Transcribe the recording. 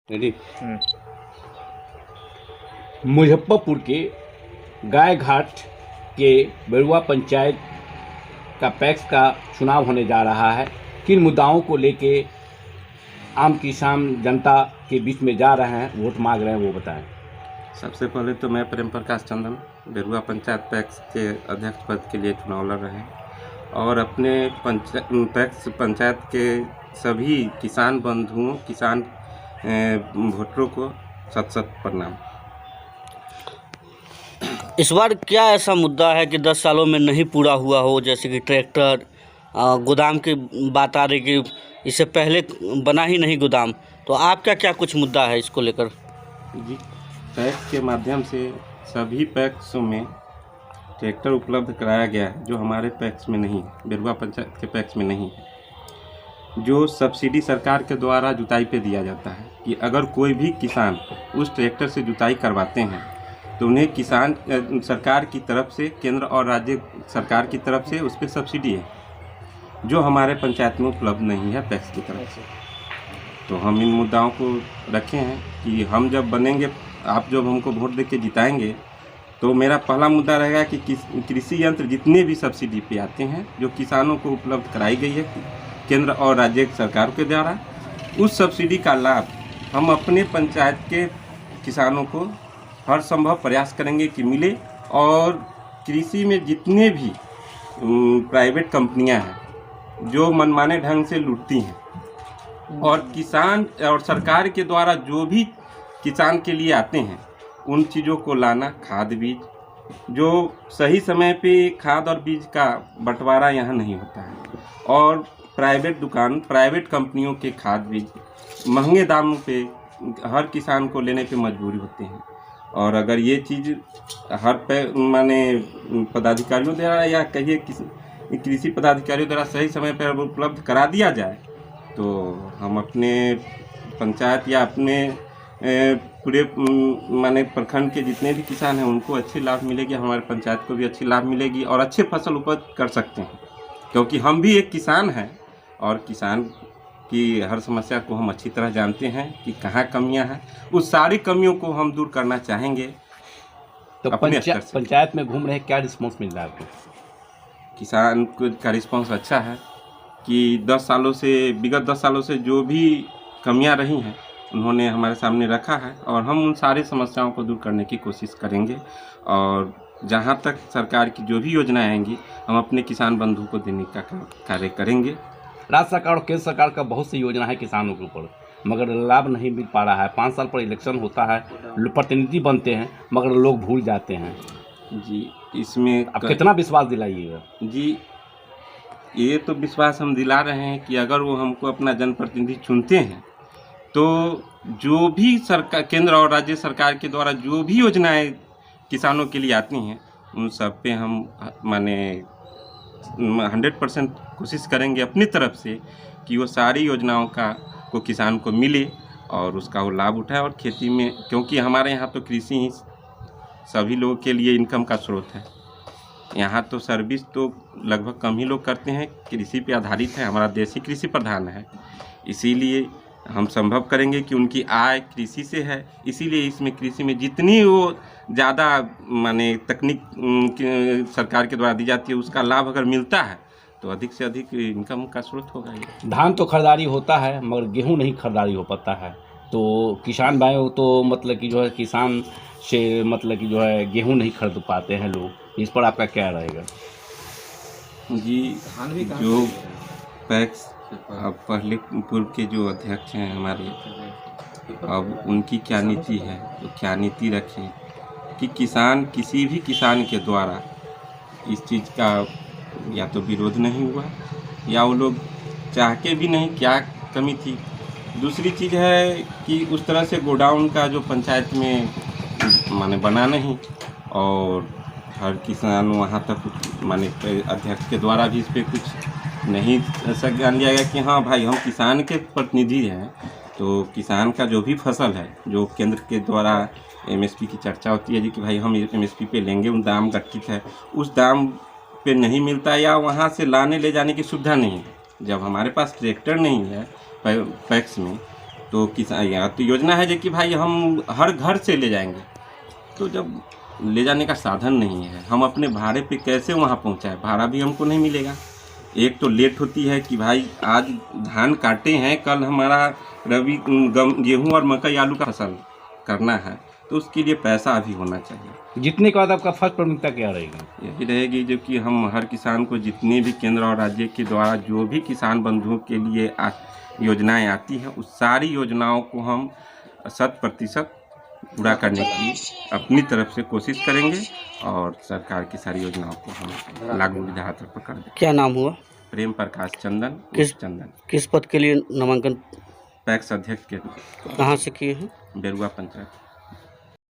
Ready. Muzaffarpur के गाय घाट के बेरुआ पंचायत का पैक्स का चुनाव होने जा रहा है। किन मुद्दाओं को लेके आम किसान जनता के बीच में जा रहे हैं, वोट मांग रहे हैं, वो बताएं। सबसे पहले तो मैं प्रेम प्रकाश चंदन बेरुआ पंचायत पैक्स के अध्यक्ष पद के लिए चुनाव लड़ रहे हैं और अपने पैक्स पंचायत के सभी किसान बंधुओं, किसान वोटरों को शत शत प्रणाम। इस बार क्या ऐसा मुद्दा है कि 10 सालों में नहीं पूरा हुआ हो, जैसे कि ट्रैक्टर, गोदाम की बात आ रही कि इससे पहले बना ही नहीं गोदाम, तो आपका क्या कुछ मुद्दा है इसको लेकर? जी, पैक्स के माध्यम से सभी पैक्सों में ट्रैक्टर उपलब्ध कराया गया है जो हमारे पैक्स में नहीं है, बेरुआ पंचायत के पैक्स में नहीं है। जो सब्सिडी सरकार के द्वारा जुताई पे दिया जाता है कि अगर कोई भी किसान उस ट्रैक्टर से जुताई करवाते हैं तो उन्हें किसान सरकार की तरफ से, केंद्र और राज्य सरकार की तरफ से उस पर सब्सिडी है, जो हमारे पंचायत में उपलब्ध नहीं है पैक्स की तरफ से। तो हम इन मुद्दाओं को रखे हैं कि हम जब बनेंगे, आप जब हमको वोट देके जिताएंगे, तो मेरा पहला मुद्दा रहेगा कि कृषि यंत्र जितने भी सब्सिडी पे आते हैं जो किसानों को उपलब्ध कराई गई है केंद्र और राज्य सरकार के द्वारा, उस सब्सिडी का लाभ हम अपने पंचायत के किसानों को हर संभव प्रयास करेंगे कि मिले। और कृषि में जितने भी प्राइवेट कंपनियां हैं जो मनमाने ढंग से लूटती हैं और किसान और सरकार के द्वारा जो भी किसान के लिए आते हैं उन चीज़ों को लाना, खाद बीज, जो सही समय पे खाद और बीज का बंटवारा यहाँ नहीं होता है और प्राइवेट कंपनियों के खाद बीज महंगे दामों पे हर किसान को लेने पे मजबूरी होते हैं। और अगर ये चीज़ हर माने पदाधिकारियों द्वारा या कहिए कृषि पदाधिकारियों द्वारा सही समय पर उपलब्ध करा दिया जाए तो हम अपने पंचायत या अपने पूरे माने प्रखंड के जितने भी किसान हैं उनको अच्छी लाभ मिलेगी, हमारे पंचायत को भी अच्छी लाभ मिलेगी और अच्छे फसल उपज कर सकते हैं, क्योंकि हम भी एक किसान हैं और किसान की हर समस्या को हम अच्छी तरह जानते हैं कि कहाँ कमियां हैं। उस सारी कमियों को हम दूर करना चाहेंगे। तो पंचायत में घूम रहे, क्या रिस्पॉन्स मिल रहा है आपको? किसान का रिस्पॉन्स अच्छा है कि विगत 10 सालों से जो भी कमियां रही हैं उन्होंने हमारे सामने रखा है और हम उन सारी समस्याओं को दूर करने की कोशिश करेंगे। और जहां तक सरकार की जो भी योजनाएं आएंगी हम अपने किसान बंधु को देने का कार्य करेंगे। राज्य सरकार और केंद्र सरकार का बहुत सी योजना है किसानों के ऊपर, मगर लाभ नहीं मिल पा रहा है। 5 साल पर इलेक्शन होता है, प्रतिनिधि बनते हैं, मगर लोग भूल जाते हैं। जी, इसमें आप कितना विश्वास दिलाइएगा? जी, ये तो विश्वास हम दिला रहे हैं कि अगर वो हमको अपना जनप्रतिनिधि चुनते हैं तो जो भी सरकार, केंद्र और राज्य सरकार के द्वारा जो भी योजनाएं किसानों के लिए आती हैं उन सब पे हम माने 100% कोशिश करेंगे अपनी तरफ से कि वो सारी योजनाओं को किसान को मिले और उसका वो लाभ उठाए। और खेती में, क्योंकि हमारे यहाँ तो कृषि ही सभी लोगों के लिए इनकम का स्रोत है, यहाँ तो सर्विस तो लगभग कम ही लोग करते हैं, कृषि पे आधारित है, हमारा देश ही कृषि प्रधान है। इसीलिए हम संभव करेंगे कि उनकी आय कृषि से है, इसीलिए इसमें कृषि में जितनी वो ज़्यादा माने तकनीक सरकार के द्वारा दी जाती है उसका लाभ अगर मिलता है तो अधिक से अधिक इनकम का स्रोत होगा। ये धान तो खरीदारी होता है मगर गेहूं नहीं खरीदारी हो पाता है, तो किसान भाइयों तो मतलब कि जो है किसान से मतलब कि जो है गेहूं नहीं खरीद पाते हैं लोग, इस पर आपका क्या रहेगा? जी, जो पैक्स अब पहले पूर्व के जो अध्यक्ष हैं हमारे, अब उनकी क्या नीति है, तो क्या नीति रखें कि किसान, किसी भी किसान के द्वारा इस चीज़ का या तो विरोध नहीं हुआ या वो लोग चाह के भी नहीं, क्या कमी थी। दूसरी चीज़ है कि उस तरह से गोडाउन का जो पंचायत में माने बना नहीं और हर किसान वहाँ तक माने अध्यक्ष के द्वारा भी इस पर कुछ नहीं ऐसा ज्ञान लिया गया कि हाँ भाई हम किसान के प्रतिनिधि हैं, तो किसान का जो भी फसल है, जो केंद्र के द्वारा MSP की चर्चा होती है जी कि भाई हम MSP पे लेंगे, उन दाम गठित है, उस दाम पे नहीं मिलता या वहाँ से लाने ले जाने की सुविधा नहीं है। जब हमारे पास ट्रैक्टर नहीं है पैक्स में तो किसान यहाँ तो योजना है जो कि भाई हम हर घर से ले जाएंगे, तो जब ले जाने का साधन नहीं है, हम अपने भाड़े पे कैसे वहाँ पहुँचाएं? भाड़ा भी हमको नहीं मिलेगा। एक तो लेट होती है कि भाई आज धान काटे हैं, कल हमारा रबी गेहूँ और मकई आलू का फसल करना है, तो उसके लिए पैसा अभी होना चाहिए। जीतने के बाद आपका फर्स्ट प्राथमिकता क्या रहेगी? यही रहेगी जो कि हम हर किसान को जितने भी केंद्र और राज्य के द्वारा जो भी किसान बंधुओं के लिए योजनाएं आती हैं, उस सारी योजनाओं को हम 100% पूरा करने की अपनी तरफ से कोशिश करेंगे और सरकार की सारी योजनाओं को हम लागू विधायक पर कर देंगे। क्या नाम हुआ? प्रेम प्रकाश चंदन। किस पद के लिए नामांकन? पैक्स अध्यक्ष के कहाँ से किए हैं? बेरुआ पंचायत।